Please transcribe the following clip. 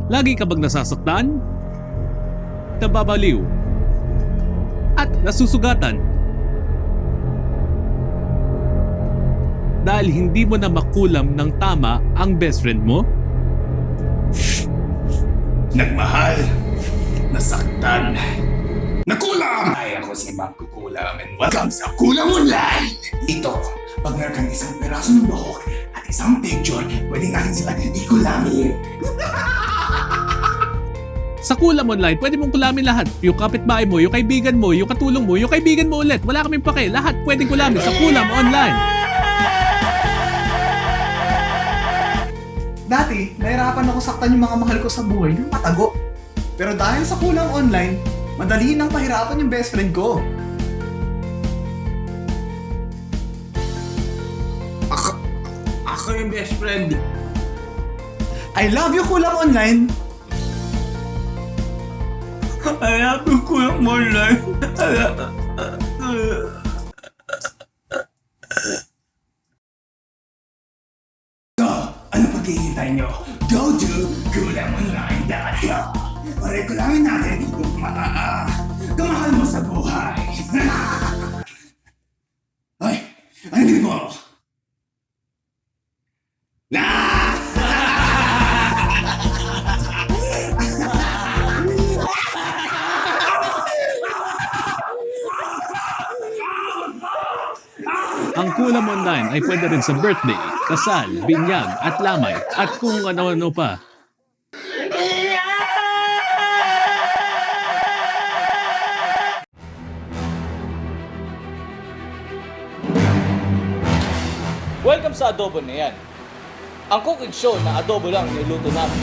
Lagi ka bang nasasaktan? Nababaliw? At nasusugatan? Dahil hindi mo na makulam ng tama ang best friend mo? Nagmahal, nasaktan, nakulam! Ay, ako si Magkukulam and welcome sa Kulam Online! Dito, pag meron kang isang peraso ng buhok at isang picture, pwede natin sila ikulamin. Sa Kulam Online, pwede mong kulamin lahat. Yung kapitbahay mo, yung kaibigan mo, yung katulong mo, yung kaibigan mo ulit. Wala kaming pake. Lahat pwedeng kulamin sa Kulam Online. Dati, nahirapan ako saktan yung mga mahal ko sa buhay ng matago. Pero dahil sa Kulam Online, madali nang pahirapan yung best friend ko. Ako yung best friend. I love you, Kulam Online! I love you, Kulam Online. So, ano paghihintay nyo? Go to kulamonline.com para ikulamin natin yung kamahal mo sa buhay. Ay, ano ginagawa mo? Ang Kulam Online ay pwede rin sa birthday, kasal, binyag, at lamay, at kung ano-ano pa. Welcome sa Adobo na yan. Ang cooking show na adobo lang niluto namin.